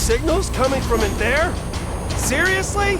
signals coming from in there? Seriously?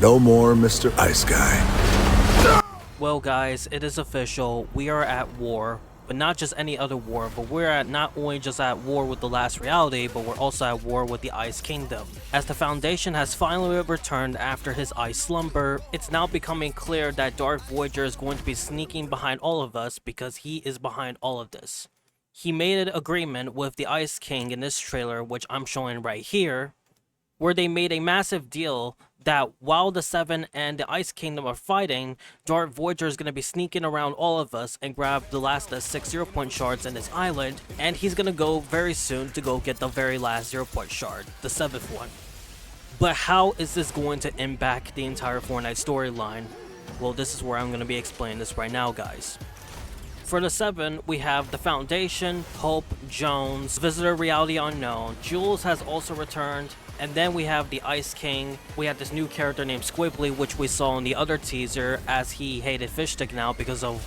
No more Mr. Ice Guy. Well guys, it is official, we are at war, but not just any other war, but we're not only just at war with the last reality, but we're also at war with the Ice Kingdom. As the Foundation has finally returned after his ice slumber, it's now becoming clear that Dark Voyager is going to be sneaking behind all of us because he is behind all of this. He made an agreement with the Ice King in this trailer, which I'm showing right here, where they made a massive deal that while the Seven and the Ice Kingdom are fighting, Dark Voyager is going to be sneaking around all of us and grab the last 6 Zero Point Shards in this island, and he's going to go very soon to go get the very last Zero Point Shard, the 7th one. But how is this going to impact the entire Fortnite storyline? Well, this is where I'm going to be explaining this right now, guys. For the 7, we have the Foundation, Hope, Jones, Visitor Reality Unknown, Jules has also returned, and then we have the Ice King. We have this new character named Squibbly, which we saw in the other teaser, as he hated Fishstick now because of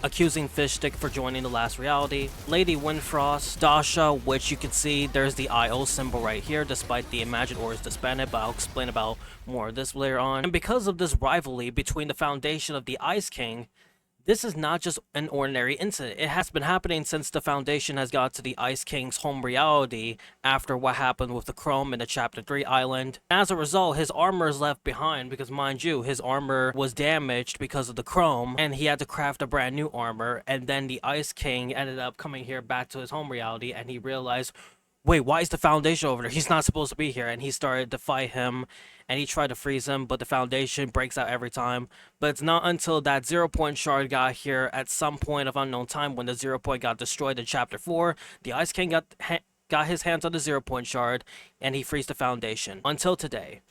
accusing Fishstick for joining the last reality. Lady Windfrost, Dasha, which you can see there's the IO symbol right here, despite the Imagine Ore is disbanded, but I'll explain about more of this later on. And because of this rivalry between the Foundation of the Ice King, this is not just an ordinary incident. It has been happening since the Foundation has got to the Ice King's home reality after what happened with the Chrome in the Chapter 3 island. As a result, his armor is left behind because, mind you, his armor was damaged because of the Chrome and he had to craft a brand new armor. And then the Ice King ended up coming here back to his home reality and he realized, wait, why is the Foundation over there? He's not supposed to be here. And he started to fight him and he tried to freeze him, but the Foundation breaks out every time. But it's not until that 0 Point Shard got here at some point of unknown time when the 0 Point got destroyed in Chapter 4, the Ice King got his hands on the 0 Point Shard and he freezed the Foundation. Until today.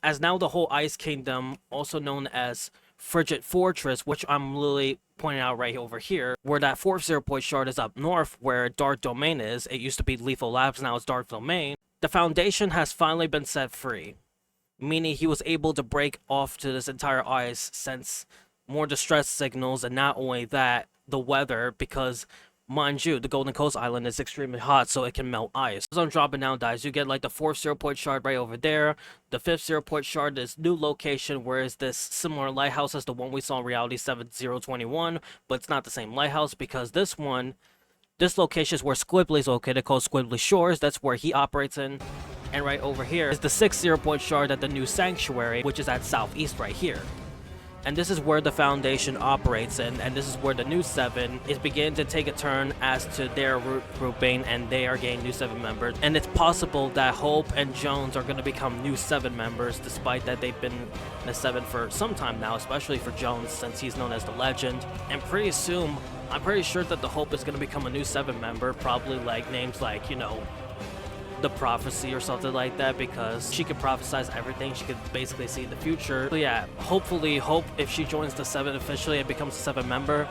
As now the whole Ice Kingdom, also known as Frigid Fortress, which I'm literally pointing out right over here, where that 4th 0 Point Shard is up north where Dark Domain is. It used to be Lethal Labs, now it's Dark Domain. The Foundation has finally been set free, meaning he was able to break off to this entire ice, sense more distress signals, and not only that, the weather, because mind you, the Golden Coast Island is extremely hot, so it can melt ice. As I'm dropping down, guys, you get like the 4th 0 Point Shard right over there. The 5th 0 Point Shard is new location, whereas this similar lighthouse as the one we saw in Reality 7021, but it's not the same lighthouse because this location is where Squibbly is located, called Squibbly Shores. That's where he operates in. And right over here is the 6th 0 Point Shard at the new Sanctuary, which is at southeast right here. And this is where the Foundation operates in, and this is where the new 7 is beginning to take a turn as to their grouping, and they are getting new 7 members. And it's possible that Hope and Jones are going to become new 7 members, despite that they've been in the 7 for some time now, especially for Jones, since he's known as the Legend. And pretty soon, I'm pretty sure that the Hope is going to become a new 7 member, probably like names like, you know, the Prophecy or something like that, because she could prophesize everything. She could basically see the future. So yeah, hopefully Hope, if she joins the 7 officially and becomes a 7 member,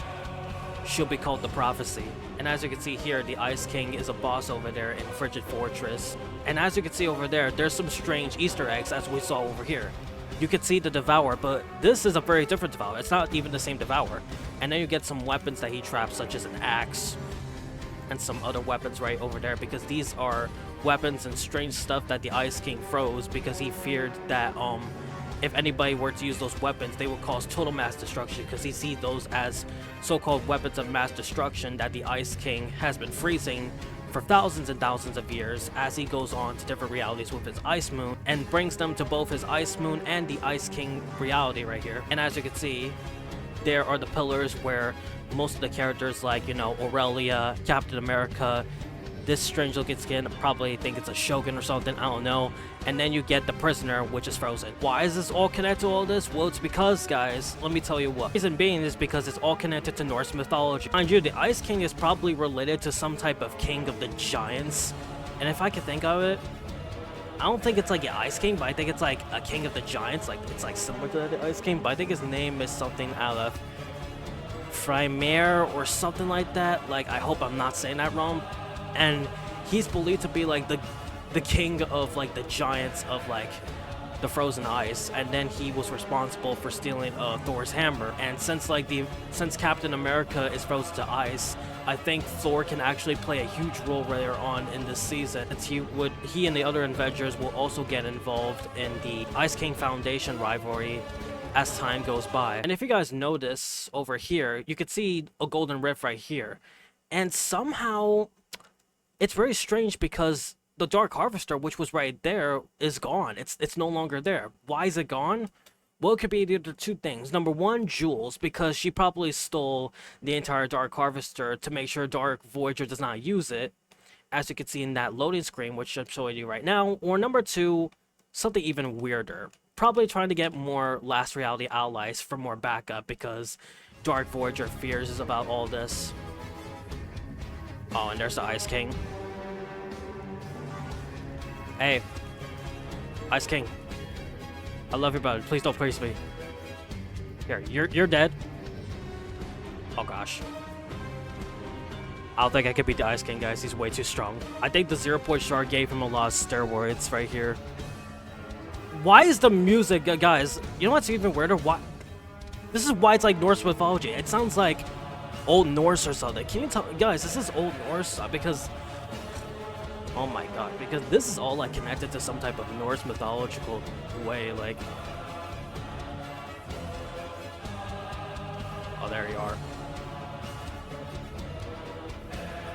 she'll be called the Prophecy. And as you can see here, the Ice King is a boss over there in Frigid Fortress. And as you can see over there, there's some strange Easter eggs as we saw over here. You could see the Devourer, but this is a very different Devourer. It's not even the same Devourer. And then you get some weapons that he traps, such as an axe and some other weapons right over there, because these are weapons and strange stuff that the Ice King froze because he feared that if anybody were to use those weapons, they would cause total mass destruction, because he sees those as so-called weapons of mass destruction that the Ice King has been freezing for thousands and thousands of years as he goes on to different realities with his Ice Moon and brings them to both his Ice Moon and the Ice King reality right here. And as you can see, there are the pillars where most of the characters, like, you know, Aurelia, Captain America, this strange looking skin, probably think it's a Shogun or something, I don't know. And then you get the Prisoner, which is frozen. Why is this all connected to all this? Well, it's because, guys, let me tell you what. The reason being is because it's all connected to Norse mythology. Mind you, the Ice King is probably related to some type of king of the giants. And if I can think of it, I don't think it's like an Ice King, but I think it's like a king of the giants. Like, it's like similar to the Ice King, but I think his name is something out of Frymere or something like that. Like, I hope I'm not saying that wrong. And he's believed to be like the king of like the giants of like the frozen ice, and then he was responsible for stealing Thor's hammer. And since since Captain America is frozen to ice, I think Thor can actually play a huge role later on in this season, since he and the other Avengers will also get involved in the Ice King Foundation rivalry as time goes by. And if you guys notice over here, you could see a golden rift right here, and somehow it's very strange because the Dark Harvester, which was right there, is gone. It's no longer there. Why is it gone? Well, it could be either two things. Number one, Jules, because she probably stole the entire Dark Harvester to make sure Dark Voyager does not use it, as you can see in that loading screen, which I'm showing you right now. Or number two, something even weirder. Probably trying to get more Last Reality allies for more backup, because Dark Voyager fears about all this. Oh, and there's the Ice King. Hey, Ice King. I love you, brother. Please don't praise me. Here, you're dead. Oh gosh. I don't think I could beat the Ice King, guys. He's way too strong. I think the 0 Point Shard gave him a lot of steroids right here. Why is the music, guys? You know what's even weirder? Why? This is why it's like Norse mythology. It sounds like Old Norse or something. Can you tell, guys? This is Old Norse because. Oh my god, because this is all like connected to some type of Norse mythological way, like. Oh, there you are.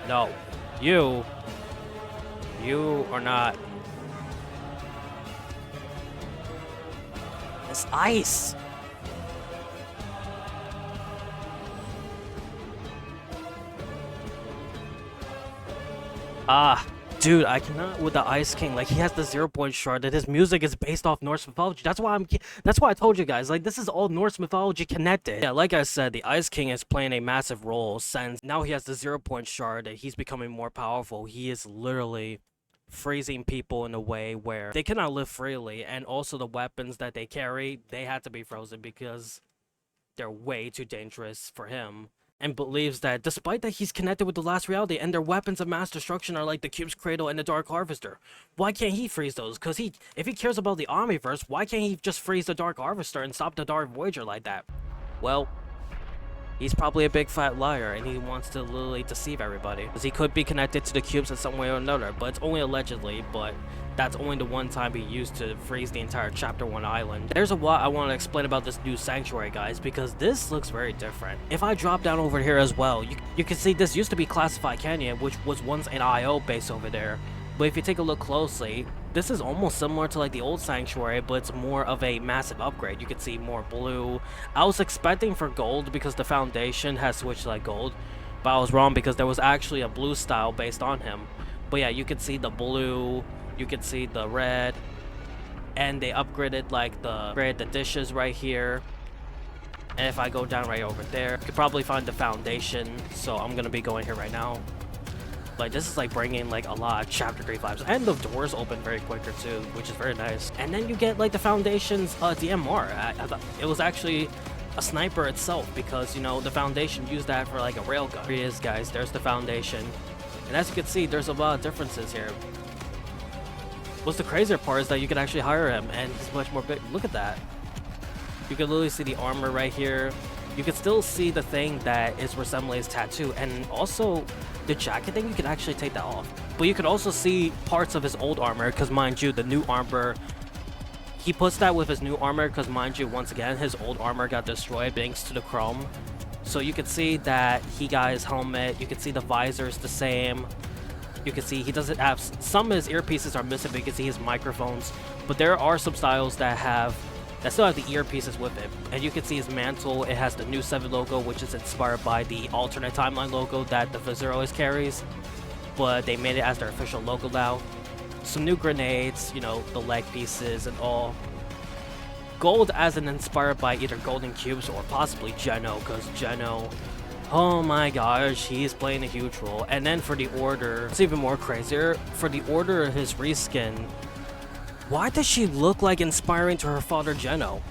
No, you are not. It's ice. Ah. Dude, I cannot with the Ice King. Like, he has the 0 Point Shard, and his music is based off Norse mythology. That's why I told you guys, like, this is all Norse mythology connected. Yeah, like I said, the Ice King is playing a massive role since now he has the 0 Point Shard and he's becoming more powerful. He is literally freezing people in a way where they cannot live freely, and also the weapons that they carry, they had to be frozen because they're way too dangerous for him. And believes that despite that he's connected with the Last Reality and their weapons of mass destruction are like the Cube's Cradle and the Dark Harvester, why can't he freeze those? Because if he cares about the Omniverse, why can't he just freeze the Dark Harvester and stop the Dark Voyager like that? Well, he's probably a big fat liar, and he wants to literally deceive everybody. Because he could be connected to the cubes in some way or another, but it's only allegedly, but that's only the one time he used to freeze the entire Chapter 1 island. There's a lot I want to explain about this new sanctuary, guys, because this looks very different. If I drop down over here as well, you can see this used to be Classified Canyon, which was once an IO base over there. But if you take a look closely, this is almost similar to like the old sanctuary, but it's more of a massive upgrade. You can see more blue. I was expecting for gold because the Foundation has switched to like gold, but I was wrong because there was actually a blue style based on him. But yeah, you can see the blue, you can see the red, and they upgraded like the dishes right here. And if I go down right over there, you could probably find the Foundation, so I'm gonna be going here right now. Like, this is like bringing like a lot of Chapter 3 vibes, and the doors open very quicker too, which is very nice. And then you get like the Foundation's DMR. I thought it was actually a sniper itself, because you know the Foundation used that for like a railgun. Here he is, guys. There's the Foundation, and as you can see, there's a lot of differences here. What's the crazier part is that you can actually hire him, and he's much more big. Look at that. You can literally see the armor right here. You can still see the thing that is resembling his tattoo, and also the jacket thing, you can actually take that off. But you can also see parts of his old armor, because mind you, the new armor, he puts that with his new armor, because mind you, once again, his old armor got destroyed thanks to the chrome. So you can see that he got his helmet, you can see the visor's the same. You can see he doesn't have, some of his earpieces are missing, but you can see his microphones. But there are some styles that still have the earpieces with it. And you can see his mantle, it has the new 7 logo, which is inspired by the alternate timeline logo that the Vizier always carries. But they made it as their official logo now. Some new grenades, you know, the leg pieces and all. Gold as in inspired by either Golden Cubes or possibly Geno, because Geno, oh my gosh, he's playing a huge role. And then for the Order, it's even more crazier. For the Order, his reskin, why does she look like inspiring to her father Geno?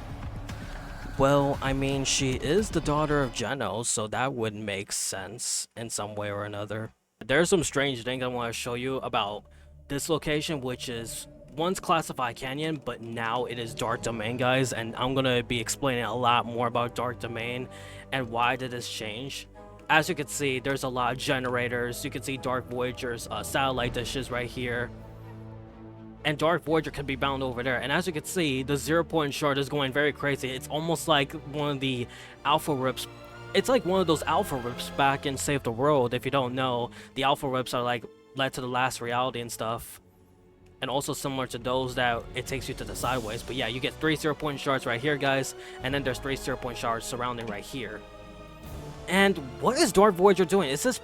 Well, I mean, she is the daughter of Geno, so that would make sense in some way or another. There's some strange things I want to show you about this location, which is once classified Canyon, but now it is Dark Domain, guys, and I'm gonna be explaining a lot more about Dark Domain and why did this change. As you can see, there's a lot of generators. You can see Dark Voyager's satellite dishes right here. And Dark Voyager can be bound over there. And as you can see, the 0 Point Shard is going very crazy. It's almost like one of the alpha rips. It's like one of those alpha rips back in Save the World. If you don't know, the alpha rips are like led to the last reality and stuff. And also similar to those that it takes you to the sideways. But yeah, you get 3 0 Point Shards right here, guys. And then there's 3 0 Point Shards surrounding right here. And what is Dark Voyager doing? Is this...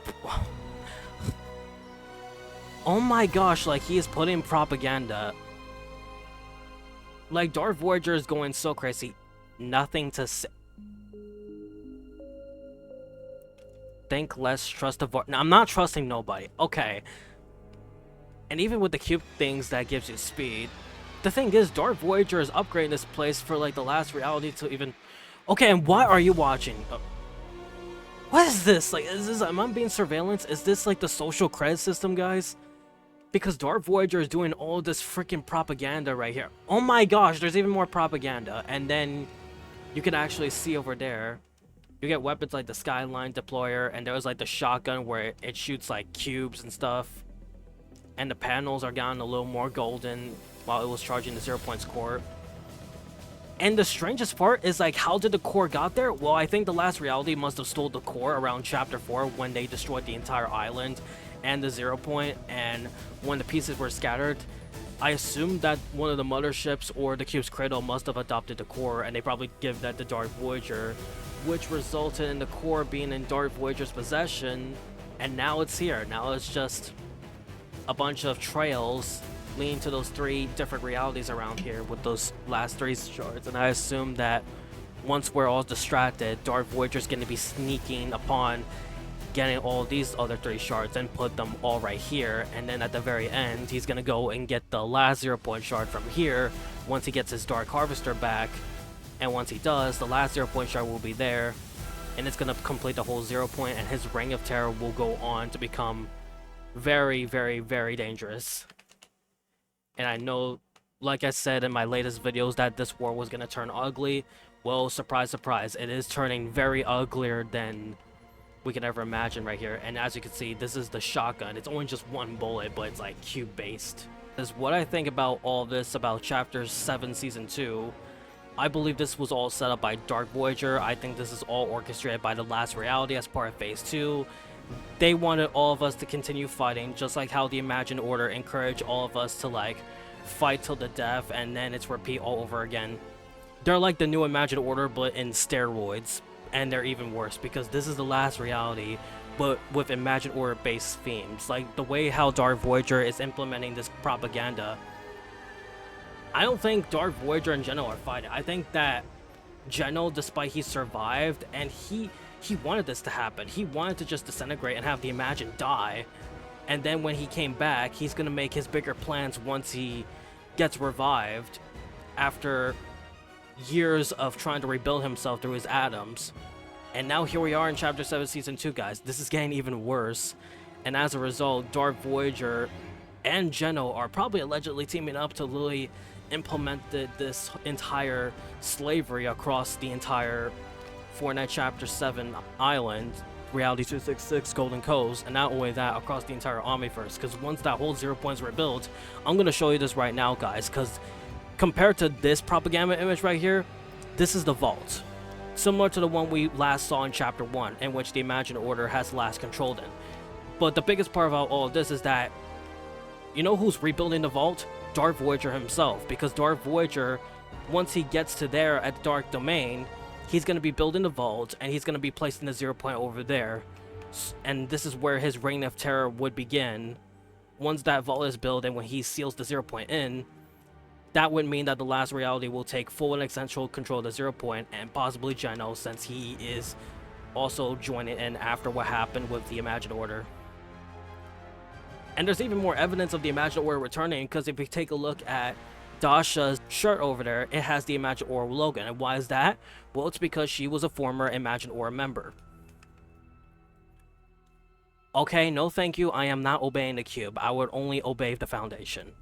Oh my gosh, like he is putting propaganda. Like Dark Voyager is going so crazy. Nothing to say. Think less, trust the voice. Now, I'm not trusting nobody. Okay. And even with the cube things that gives you speed. The thing is, Dark Voyager is upgrading this place for like the last reality to even... Okay, and why are you watching? What is this? Like, is this... Am I being surveillance? Is this like the social credit system, guys? Because Dark Voyager is doing all this freaking propaganda right here. Oh my gosh, there's even more propaganda. And then you can actually see over there, you get weapons like the Skyline Deployer, and there was like the shotgun where it shoots like cubes and stuff. And the panels are gotten a little more golden while it was charging the 0 Points core. And the strangest part is like, how did the core got there? Well, I think the last reality must have stole the core around chapter 4 when they destroyed the entire island and the 0 Point, and when the pieces were scattered, I assume that one of the motherships or the cube's cradle must have adopted the core, and they probably give that to Dark Voyager, which resulted in the core being in Dark Voyager's possession, and now it's here. Now it's just a bunch of trails leading to those 3 different realities around here with those last 3 shards, and I assume that once we're all distracted, Dark Voyager's going to be sneaking upon getting all these other 3 shards and put them all right here, and then at the very end he's gonna go and get the last 0 Point Shard from here once he gets his Dark Harvester back, and once he does, the last 0 Point Shard will be there, and it's gonna complete the whole 0 Point, and his Reign of Terror will go on to become very, very, very dangerous. And I know, like I said in my latest videos, that this war was gonna turn ugly. Well, surprise, surprise, it is turning very uglier than we can ever imagine right here. And as you can see, this is the shotgun. It's only just 1 bullet, but it's like cube based. Is what I think about all this about chapter 7 season 2. I believe this was all set up by Dark Voyager. I think this is all orchestrated by the last reality as part of phase 2. They wanted all of us to continue fighting, just like how the Imagined Order encouraged all of us to like fight till the death, and then it's repeat all over again. They're like the new Imagined Order, but in steroids. And they're even worse because this is the last reality, but with Imagined Order based themes. Like the way how Dark Voyager is implementing this propaganda. I don't think Dark Voyager and Geno are fighting. I think that Geno, despite he survived, and he wanted this to happen. He wanted to just disintegrate and have the Imagined die. And then when he came back, he's gonna make his bigger plans once he gets revived after years of trying to rebuild himself through his atoms. And now here we are in chapter 7 season 2, guys. This is getting even worse, and as a result, Dark Voyager and Geno are probably allegedly teaming up to really implement this entire slavery across the entire Fortnite chapter 7 island, Reality 266 Golden Coast, and not only that, across the entire Omniverse. Because once that whole 0 Points rebuilt, I'm going to show you this right now, guys, because compared to this propaganda image right here, this is the vault. Similar to the one we last saw in chapter 1, in which the Imagined Order has last controlled it. But the biggest part about all of this is that, you know who's rebuilding the vault? Dark Voyager himself. Because Dark Voyager, once he gets to there at Dark Domain, he's going to be building the vault, and he's going to be placing the 0 Point over there. And this is where his Reign of Terror would begin. Once that vault is built, and when he seals the 0 Point in, that would mean that the last reality will take full and essential control of the 0 Point, and possibly Geno, since he is also joining in after what happened with the Imagined Order. And there's even more evidence of the Imagined Order returning, because if you take a look at Dasha's shirt over there, it has the Imagined Order logo. And why is that? Well, it's because she was a former Imagined Order member. Okay, no thank you, I am not obeying the cube. I would only obey the Foundation.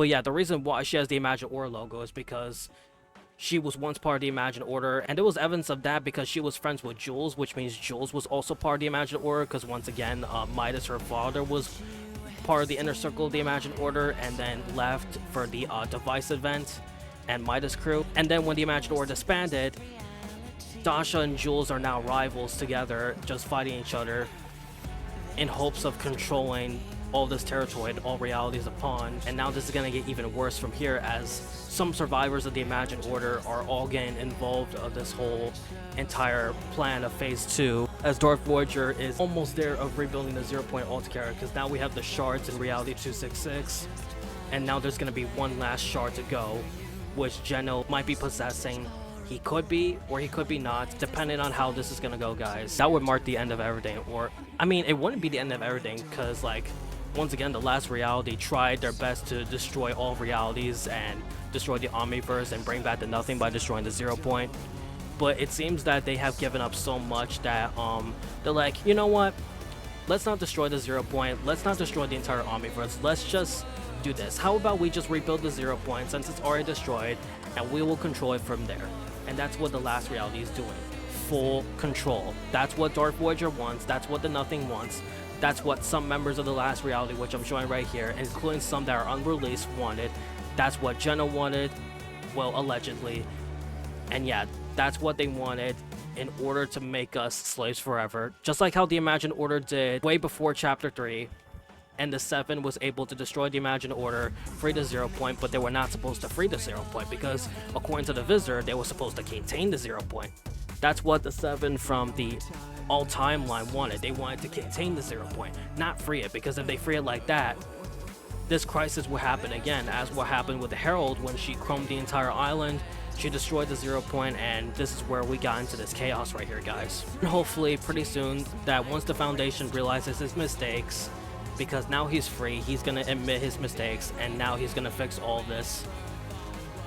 But yeah, the reason why she has the Imagine Order logo is because she was once part of the Imagine Order, and there was evidence of that because she was friends with Jules, which means Jules was also part of the Imagine Order, because once again, Midas, her father, was part of the inner circle of the Imagine Order, and then left for the Device event and Midas crew. And then when the Imagine Order disbanded, Dasha and Jules are now rivals together, just fighting each other in hopes of controlling all this territory and all realities upon. And now this is gonna get even worse from here, as some survivors of the Imagine Order are all getting involved of this whole entire plan of phase 2, as Dark Voyager is almost there of rebuilding the 0 point altogether, because now we have the shards in reality 266, and now there's gonna be one last shard to go, which Geno might be possessing. He could be, or he could be not, depending on how this is gonna go, guys. That would mark the end of everything, or, I mean, it wouldn't be the end of everything, because, like, once again, the last reality tried their best to destroy all realities and destroy the Omniverse and bring back the nothing by destroying the 0 point. But it seems that they have given up so much that, they're like, you know what? Let's not destroy the 0 point, let's not destroy the entire Omniverse, let's just do this. How about we just rebuild the 0 point since it's already destroyed, and we will control it from there. And that's what the last reality is doing. Full control. That's what Dark Voyager wants. That's what the Nothing wants. That's what some members of the last reality, which I'm showing right here, including some that are unreleased, wanted. That's what Geno wanted. Well, allegedly. And yeah, that's what they wanted in order to make us slaves forever. Just like how the Imagine Order did way before Chapter 3. And the 7 was able to destroy the Imagine Order, free the 0 point, but they were not supposed to free the 0 point, because according to the Visitor, they were supposed to contain the 0 point. That's what the 7 from the all timeline wanted. They wanted to contain the 0 point, not free it, because if they free it like that, this crisis will happen again, as what happened with the Herald when she chromed the entire island. She destroyed the 0 point, and this is where we got into this chaos right here, guys. And hopefully, pretty soon, that once the Foundation realizes his mistakes, because now he's free, he's gonna admit his mistakes, and now he's gonna fix all this.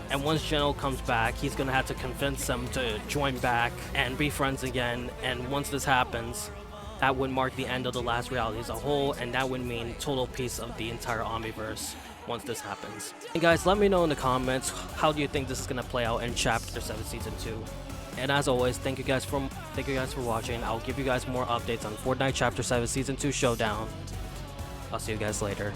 And once Geno comes back, he's gonna have to convince them to join back and be friends again. And once this happens, that would mark the end of the last reality as a whole, and that would mean total peace of the entire Omniverse once this happens. And guys, let me know in the comments, how do you think this is gonna play out in Chapter 7 Season 2? And as always, thank you guys for watching. I'll give you guys more updates on Fortnite Chapter 7 Season 2 Showdown. I'll see you guys later.